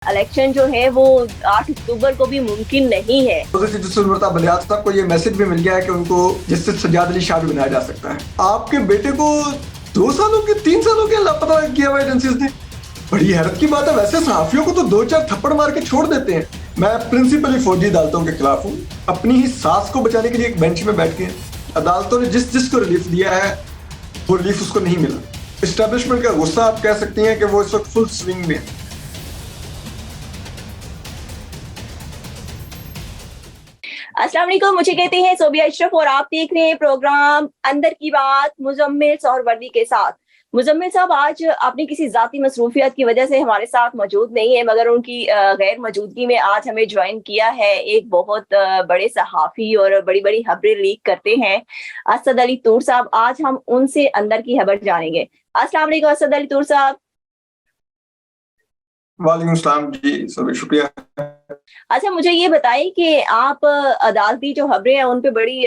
Election जो है वो 8 अक्टूबर को भी मुमकिन नहीं है। सुरवरता बलियात साहब को ये मैसेज भी मिल गया है कि उनको जस्टिस सज्जाद अली शाह भी बनाया जा सकता है। आपके बेटे को 2 सालों के 3 सालों के लापता किया हुआ एजेंसीज ने। बड़ी हैरत की बात है, वैसे सहाफियों को तो 2-4 थप्पड़ मार के छोड़ देते हैं। मैं प्रिंसिपली फौजी अदालतों के खिलाफ हूँ। अपनी ही सास को बचाने के लिए एक बेंच में बैठ के अदालतों ने जिस जिसको रिलीफ दिया है वो रिलीफ उसको नहीं मिला। एस्टेब्लिशमेंट का गुस्सा आप कह सकती हैं कि वो इस वक्त फुल स्विंग में है। अस्सलाम वालेकुम, मुझे कहते हैं सोबिया अशरफ और आप देख रहे हैं प्रोग्राम अंदर की बात मुजम्मिल सहरवर्दी के साथ। मुजम्मिल साहब, आज आपने किसी जाती मसरूफियत की वजह से हमारे साथ मौजूद नहीं है, मगर उनकी गैर मौजूदगी में आज हमें ज्वाइन किया है एक बहुत बड़े सहाफ़ी और बड़ी बड़ी खबरें लीक करते हैं असद अली तूर साहब। आज हम उनसे अंदर की खबर जानेंगे। अस्सलाम वालेकुम असद अली तूर साहब। वालेकुम सलाम जी, सभी शुक्रिया। अच्छा, मुझे ये बताइए कि आप अदालती जो खबरें हैं उन पे बड़ी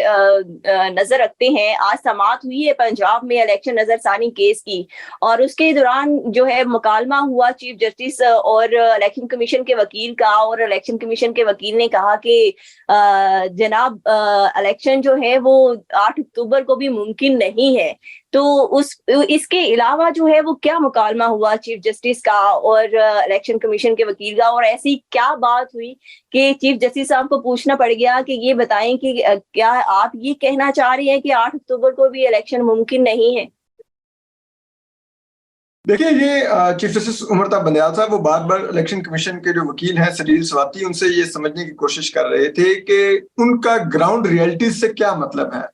नजर रखते हैं। आज समाअत हुई है पंजाब में इलेक्शन नजरसानी केस की, और उसके दौरान जो है मुकालमा हुआ चीफ जस्टिस और इलेक्शन कमीशन के वकील का, और इलेक्शन कमीशन के वकील ने कहा कि जनाब इलेक्शन जो है वो 8 अक्टूबर को भी मुमकिन नहीं है। तो उस इसके अलावा जो है वो क्या मुकालमा हुआ चीफ जस्टिस का और इलेक्शन कमीशन के वकील का, और ऐसी क्या बात हुई कि चीफ जस्टिस साहब को पूछना पड़ गया कि ये बताएं कि क्या आप ये कहना चाह रही हैं कि 8 अक्टूबर को भी इलेक्शन मुमकिन नहीं है? देखिए, ये चीफ जस्टिस उमरता बंदयाल साहब वो बार बार इलेक्शन कमीशन के जो वकील हैं सलील स्वाति, उनसे ये समझने की कोशिश कर रहे थे कि उनका ग्राउंड रियलिटीज से क्या मतलब है।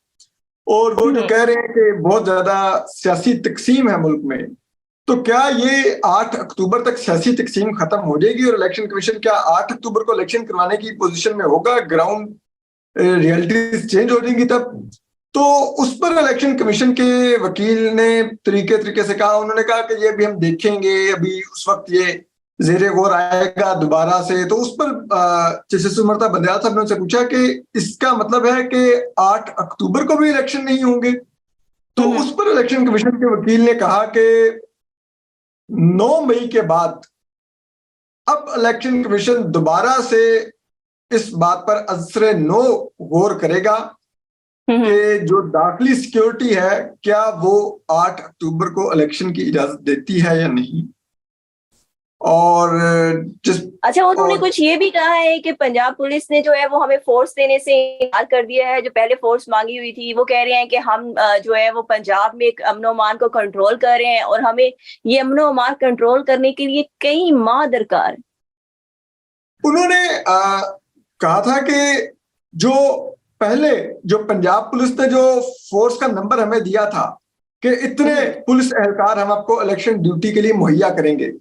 और वो जो कह रहे हैं कि बहुत ज्यादा सियासी तकसीम है मुल्क में, तो क्या ये 8 अक्टूबर तक सियासी तकसीम खत्म हो जाएगी और इलेक्शन कमीशन क्या 8 अक्टूबर को इलेक्शन करवाने की पोजीशन में होगा? ग्राउंड रियलिटीज चेंज हो जाएंगी तब। तो उस पर इलेक्शन कमीशन के वकील ने तरीके से कहा, उन्होंने कहा कि ये भी हम देखेंगे, अभी उस वक्त ये जेरे गौर आएगा दोबारा से। तो उस पर जस्टिस उमरता बंदयाल साहब ने उनसे पूछा कि इसका मतलब है कि 8 अक्टूबर को भी इलेक्शन नहीं होंगे? तो उस पर इलेक्शन कमीशन के वकील ने कहा कि 9 मई के बाद अब इलेक्शन कमीशन दोबारा से इस बात पर असरे नो गौर करेगा कि जो दाखिली सिक्योरिटी है क्या वो 8 अक्टूबर को इलेक्शन की इजाजत देती है या नहीं। और अच्छा, उन्होंने कुछ ये भी कहा है कि पंजाब पुलिस ने जो है वो हमें फोर्स देने से इनकार कर दिया है। जो पहले फोर्स मांगी हुई थी, वो कह रहे हैं कि हम जो है वो पंजाब में एक अमनो अमान को कंट्रोल कर रहे हैं और हमें ये अमनो अमान कंट्रोल करने के लिए कई माह दरकार। उन्होंने कहा था कि जो पहले जो पंजाब पुलिस ने जो फोर्स का नंबर हमें दिया था कि इतने पुलिस एहलकार हम आपको इलेक्शन ड्यूटी के लिए मुहैया करेंगे,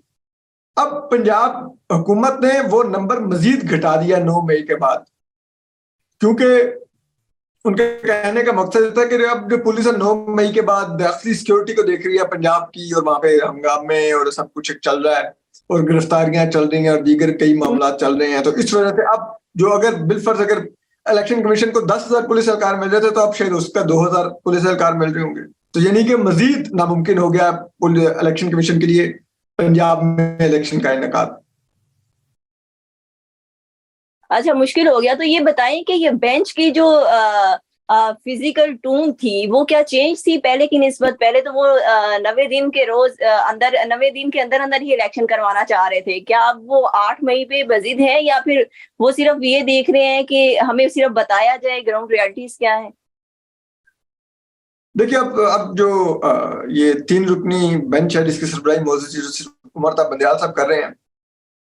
अब पंजाब हुकूमत ने वो नंबर मजीद घटा दिया 9 मई के बाद। क्योंकि उनके कहने का मकसद था कि अब जो पुलिस है 9 मई के बाद दाखिली सिक्योरिटी को देख रही है पंजाब की, और वहां पे हंगामे और सब कुछ चल रहा है और गिरफ्तारियां चल रही हैं और दीगर कई मामला चल रहे हैं। तो इस वजह से अब जो अगर बिलफर्ज अगर इलेक्शन कमीशन को 10,000 पुलिस एहलकार मिल रहे थे, तो अब शायद उसका 2,000 पुलिस एहलकार मिल रहे होंगे। तो यानी कि मजीद नामुमकिन हो गया इलेक्शन कमीशन के लिए पंजाब में इलेक्शन का इनेकाद। अच्छा, मुश्किल हो गया। तो ये बताएं कि ये बेंच की जो फिजिकल टून थी वो क्या चेंज थी पहले की निस्बत? पहले तो वो 90 दिन के रोज अंदर 90 दिन के अंदर अंदर ही इलेक्शन करवाना चाह रहे थे। क्या अब वो 8 मई पे मजीद है, या फिर वो सिर्फ ये देख रहे हैं कि हमें सिर्फ बताया जाए ग्राउंड रियलिटीज क्या है? देखिए, अब जो ये 3 रुकनी बेंच है जिसकी सरबराही मौजूद उमरता बंदयाल साहब कर रहे हैं,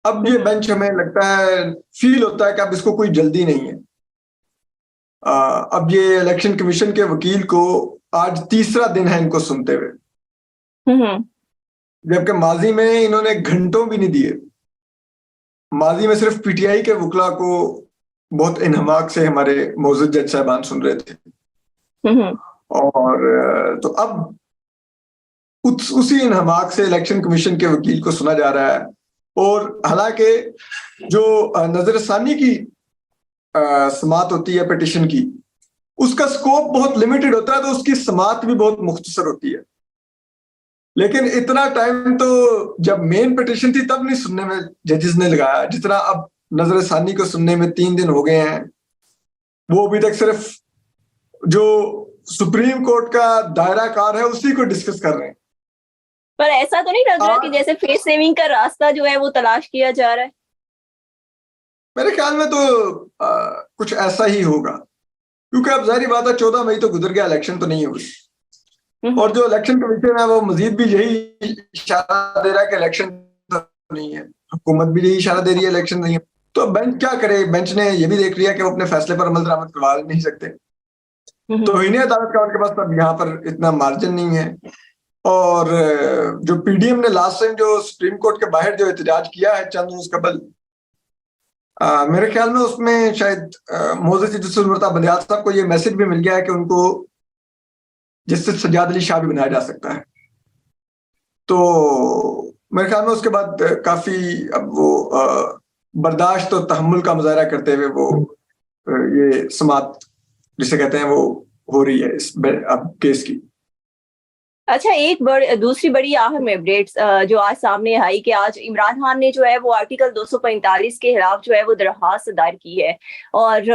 अब ये बेंच हमें लगता है, फील होता है कि अब इसको कोई जल्दी नहीं है। अब ये इलेक्शन कमीशन के वकील को आज तीसरा दिन है इनको सुनते हुए, जबकि माजी में इन्होंने घंटों भी नहीं दिए। माजी में सिर्फ पीटीआई के वकला को बहुत इन्हमाक से हमारे मौजूद जज साहबान सुन रहे थे। और तो अब उसी इन्हमाक से इलेक्शन कमीशन के वकील को सुना जा रहा है। और हालांकि जो नजरसानी की समाअत होती है पिटिशन की, उसका स्कोप बहुत लिमिटेड होता है, तो उसकी समाअत भी बहुत मुख्तसर होती है। लेकिन इतना टाइम तो जब मेन पिटिशन थी तब नहीं सुनने में जजेस ने लगाया, जितना अब नजर सानी को सुनने में 3 दिन हो गए हैं। वो अभी तक सिर्फ जो सुप्रीम कोर्ट का दायरा कार है उसी को डिस्कस कर रहे हैं। पर ऐसा तो नहीं लग रहा कि जैसे फेस सेविंग का रास्ता जो है वो तलाश किया जा रहा है? मेरे ख्याल में तो कुछ ऐसा ही होगा, क्योंकि अब जाहिर बात है 14 मई तो गुजर गया, इलेक्शन तो नहीं हुई, और जो इलेक्शन कमीशन है वो मजीद भी यही इशारा दे रहा है कि इलेक्शन तो नहीं है, हुकूमत भी यही इशारा दे रही है इलेक्शन नहीं है। तो बेंच क्या करे? बेंच ने ये भी देख लिया कि वो अपने फैसले पर अमल दरामद करवा नहीं सकते, तो इन्हें अदालत का उनके पास तब यहाँ पर इतना मार्जिन नहीं है। और जो पीडीएम ने लास्ट टाइम जो सुप्रीम कोर्ट के बाहर जो एहतजाज किया है चंद रोज कबल, मेरे ख्याल में उसमें शायद मोअज़्ज़ज़ जस्टिस उमरता बंदयाल साहब को ये मैसेज भी मिल गया है कि उनको जस्टिस सज्जाद अली शाह भी बनाया जा सकता है। तो मेरे ख्याल में उसके बाद काफी अब वो बर्दाश्त और तहम्मुल का मुजाहरा करते हुए वो ये समात जिसे कहते हैं वो हो रही है इस अब केस की। अच्छा, एक दूसरी बड़ी अहम अपडेट जो आज सामने आई कि आज इमरान खान ने जो है वो आर्टिकल 245 के खिलाफ जो है वो दरख्वास्त दायर की है। और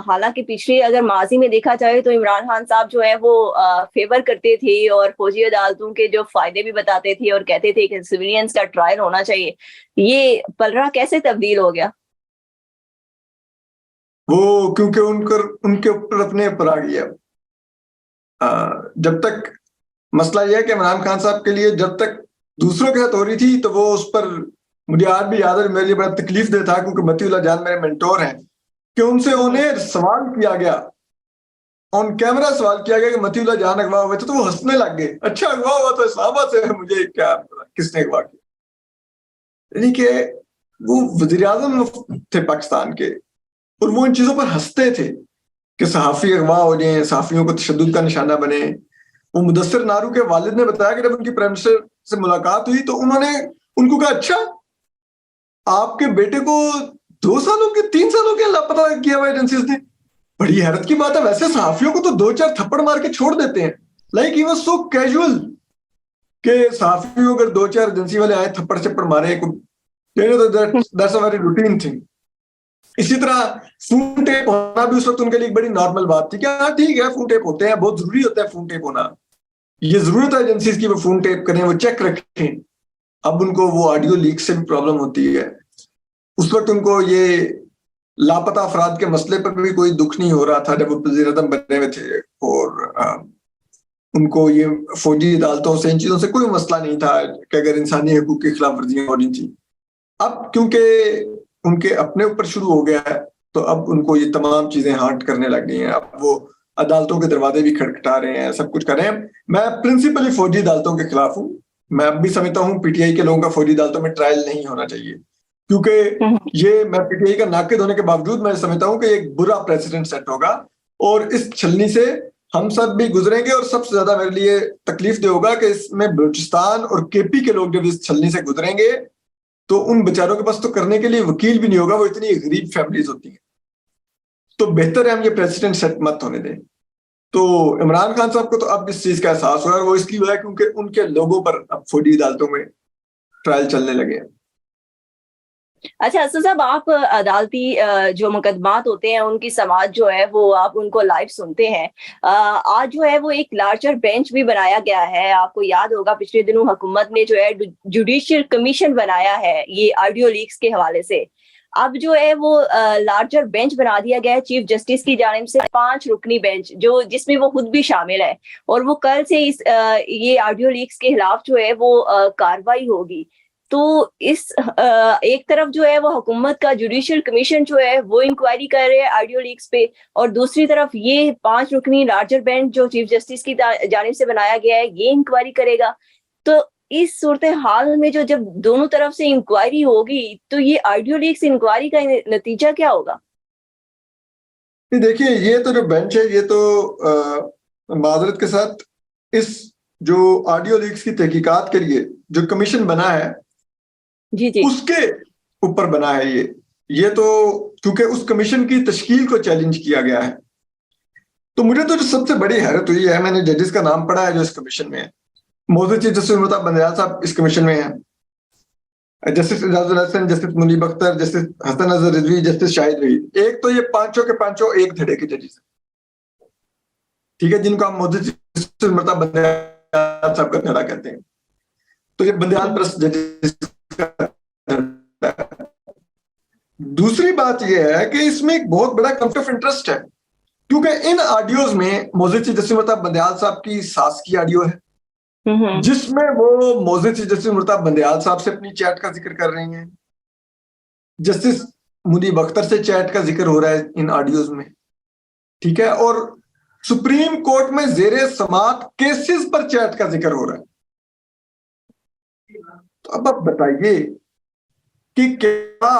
हालांकि पिछले अगर माजी में देखा जाए तो इमरान खान साहब जो है वो फेवर करते थे और फौजी अदालतों के जो फायदे भी बताते थे और कहते थे कि सिविलियंस का ट्रायल होना चाहिए। ये पलड़ा कैसे तब्दील हो गया? वो क्योंकि उनके ऊपर अपने ऊपर आ गया। जब तक मसला यह है कि इमरान खान साहब के लिए जब तक दूसरों के साथ हो रही थी तो वो उस पर, मुझे आज भी याद है, मेरे लिए बड़ा तकलीफ दे था, क्योंकि मतीउल्लाह जान मेरे मेंटोर हैं, कि उनसे उन्हें सवाल किया गया, ऑन कैमरा सवाल किया गया कि मतीउल्लाह जान अगवा हुए थे, तो वो हंसने लग गए। अच्छा, अगवा हुआ तो इस्लामाबाद से, मुझे क्या किसने अगवा किया? यानी कि वो वजीर आजम थे पाकिस्तान के और वो इन चीजों पर हंसते थे कि सहाफी अगवा हो जाए, सहाफियों को तशद्दुद का निशाना बने। वो मुदस्सिर नारू के वालिद ने बताया कि जब उनकी प्राइम मिनिस्टर से मुलाकात हुई तो उन्होंने उनको कहा, अच्छा आपके बेटे को 2 सालों के 3 सालों के लापता किया हुआ एजेंसीज ने। बड़ी हैरत की बात है, वैसे सहाफियों को तो 2-4 थप्पड़ मार के छोड़ देते हैं, like he was so casual कि सहाफियों अगर 2-4 एजेंसी वाले आए थप्पड़ चप्पड़ मारे तो that's a very routine thing. इसी तरह फोन टेप होना भी उस वक्त उनके लिए एक बड़ी नॉर्मल बात थी कि हाँ ठीक है फोन टेप होते हैं, बहुत जरूरी होता है फोन टेप होना, ये जरूरत है एजेंसीज की वो फोन टेप करें, वो चेक रखें। अब उनको वो ऑडियो लीक से भी प्रॉब्लम होती है। उस वक्त उनको ये लापता अफराद के मसले पर भी कोई दुख नहीं हो रहा था जब वो वज़ीर आज़म बने हुए थे, और उनको ये फौजी अदालतों से इन चीजों से कोई मसला नहीं था कि अगर इंसानी हकूक की खिलाफ वर्जियां हो रही थी। अब क्योंकि उनके अपने ऊपर शुरू हो गया है तो अब उनको ये तमाम चीजें हार्ट करने लग गई हैं। अब वो अदालतों के दरवाजे भी खटखटा रहे हैं, सब कुछ कर रहे हैं। मैं प्रिंसिपली फौजी अदालतों के खिलाफ हूँ। मैं अब भी समझता हूँ पीटीआई के लोगों का फौजी अदालतों में ट्रायल नहीं होना चाहिए, क्योंकि ये मैं पीटीआई का नाकिद होने के बावजूद मैं समझता हूँ कि एक बुरा प्रेसिडेंट सेट होगा और इस छलनी से हम सब भी गुजरेंगे। और सबसे ज्यादा मेरे लिए तकलीफ दे होगा कि इसमें बलूचिस्तान और केपी के लोग जब इस छलनी से गुजरेंगे तो उन बेचारों के पास तो करने के लिए वकील भी नहीं होगा, वो इतनी गरीब फैमिलीज होती हैं। तो बेहतर है हम ये प्रेसिडेंट सेट मत होने दें। तो इमरान खान साहब को तो अब इस चीज का एहसास हुआ, और वो इसलिए हुआ है क्योंकि उनके लोगों पर अब फौजी अदालतों में ट्रायल चलने लगे हैं। अच्छा असद साहब, आप अदालती जो मुकदमात होते हैं उनकी समाज जो है वो आप उनको लाइव सुनते हैं। आज जो है वो एक लार्जर बेंच भी बनाया गया है। आपको याद होगा पिछले दिनों हुकूमत ने जो है जुडिशियल कमीशन बनाया है ये ऑडियो लीक्स के हवाले से। अब जो है वो लार्जर बेंच बना दिया गया है चीफ जस्टिस की जानिब से, 5 रुकनी बेंच जो जिसमें वो खुद भी शामिल है। और वो कल से इस ये ऑडियो लीक्स के खिलाफ जो है वो कार्रवाई होगी। तो इस एक तरफ जो है वो हुकूमत का जुडिशियल कमीशन जो है वो इंक्वायरी कर रहे हैं ऑडियो लीक्स पे, और दूसरी तरफ ये 5 रुकनी लार्जर बेंच जो चीफ जस्टिस की जानिब से बनाया गया है ये इंक्वायरी करेगा। तो इस सूरत हाल में जो जब दोनों तरफ से इंक्वायरी होगी तो ये ऑडियो लीक्स इंक्वायरी का नतीजा क्या होगा? देखिए, ये तो जो बेंच है ये तो माजरत के साथ इस जो ऑडियो लीक्स की तहकीकात के लिए जो कमीशन बना है जी जी उसके ऊपर बना है। ये तो क्योंकि उस कमीशन की तश्कील को चैलेंज किया गया है। तो मुझे तो जो सबसे बड़ी हैरत हुई है, मैंने जजेस का नाम पढ़ा है जो इस कमीशन में है, मौजूद चीफ जस्टिस उमरता बंदयाल साहब इस कमीशन में हैं, justice Ejazul Hasan, justice Munib Akhtar, justice Hasan Azhar Rizvi, justice Shahid Raeed. एक तो ये पांचों के पांचों एक धड़े के जजेस, ठीक है, जिनको हम मौजूद चीफ जस्टिस उमरता बंदयाल साहब का धड़ा कहते हैं। तो ये बंदयाल प्लस जजेस का। दूसरी बात यह है कि इसमें एक बहुत बड़ा कॉन्फ्लिक्ट ऑफ इंटरेस्ट है, क्योंकि इन ऑडियोज में मौजूद चीफ जस्टिस उमरता बंदयाल साहब की सास की ऑडियो है, जिसमें वो मौजूद चीफ जस्टिस उमरता बंदयाल साहब से अपनी चैट का जिक्र कर रही हैं। जस्टिस मुनीब अख्तर से चैट का जिक्र हो रहा है इन ऑडियोज में, ठीक है, और सुप्रीम कोर्ट में जेरे समात केसेस पर चैट का जिक्र हो रहा है। तो अब आप बताइए कि क्या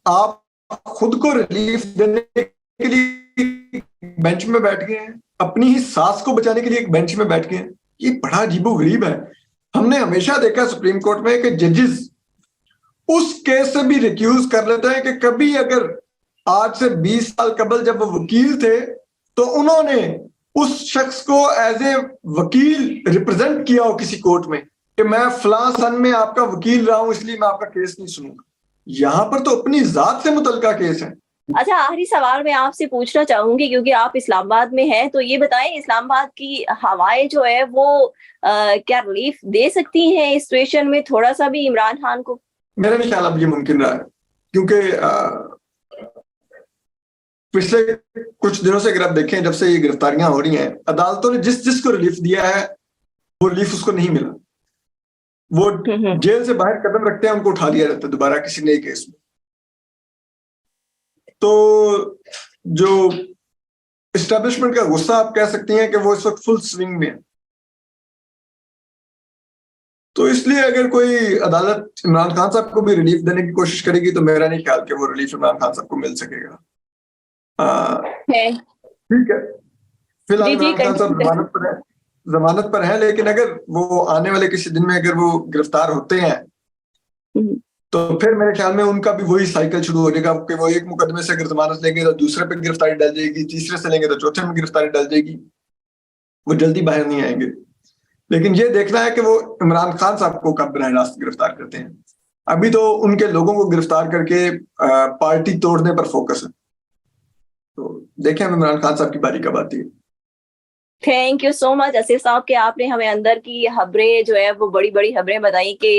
आप खुद को रिलीफ देने के लिए बेंच में बैठ गए हैं, अपनी ही सास को बचाने के लिए एक बेंच में बैठ गए हैं? ये बड़ा अजीबोगरीब है। हमने हमेशा देखा सुप्रीम कोर्ट में कि जजेस उस केस से भी रिक्यूज कर लेते हैं कि कभी अगर आज से 20 साल कबल जब वो वकील थे तो उन्होंने उस शख्स को एज ए वकील रिप्रेजेंट किया हो किसी कोर्ट में कि मैं फलां सन में आपका वकील रहा हूं, इसलिए मैं आपका केस नहीं सुनूंगा। यहां पर तो अपनी जात से मुतल्लिका केस है। अच्छा, आखिरी सवाल मैं आपसे पूछना चाहूंगी, क्योंकि आप इस्लामाबाद में हैं, तो ये बताएं इस्लामाबाद की हवाएं जो है वो क्या रिलीफ दे सकती हैं इस सिचुएशन में थोड़ा सा भी इमरान खान को? मेरा नहीं ख्याल अब ये मुमकिन रहा है, क्योंकि पिछले कुछ दिनों से अगर आप देखें, जब से ये गिरफ्तारियां हो रही हैं, अदालतों ने जिस जिसको रिलीफ दिया है वो रिलीफ उसको नहीं मिला। वो जेल से बाहर कदम रखते हैं, उनको उठा लिया जाता है दोबारा किसी नए केस में। तो जो एस्टेब्लिशमेंट का गुस्सा आप कह सकती हैं कि वो इस वक्त फुल स्विंग में है। तो इसलिए अगर कोई अदालत इमरान खान साहब को भी रिलीफ देने की कोशिश करेगी तो मेरा नहीं ख्याल कि वो रिलीफ इमरान खान साहब को मिल सकेगा। ठीक है, फिलहाल इमरान खान साहब जमानत पर है, लेकिन अगर वो आने वाले किसी दिन में अगर वो गिरफ्तार होते हैं तो फिर मेरे ख्याल में उनका भी वही साइकिल शुरू हो जाएगा कि वो एक मुकदमे से अगर जमानत लेंगे तो दूसरे पे गिरफ्तारी डल जाएगी, तीसरे से लेंगे तो चौथे में गिरफ्तारी डल जाएगी, वो जल्दी बाहर नहीं आएंगे। लेकिन ये देखना है कि वो इमरान खान साहब को कब बराह रास्त गिरफ्तार करते हैं। अभी तो उनके लोगों को गिरफ्तार करके पार्टी तोड़ने पर फोकस है। तो देखें हम इमरान खान साहब की बारी कब आती है। Thank you so much Asif साहब कि आपने हमें अंदर की खबरें जो है वो बड़ी बड़ी खबरें बताई कि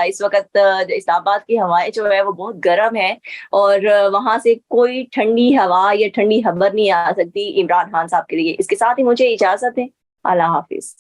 इस वक्त इस्लामाबाद की हवाएं जो है वो बहुत गर्म है और वहां से कोई ठंडी हवा या ठंडी खबर नहीं आ सकती इमरान खान साहब के लिए। इसके साथ ही मुझे इजाजत है। अल्लाह हाफिज।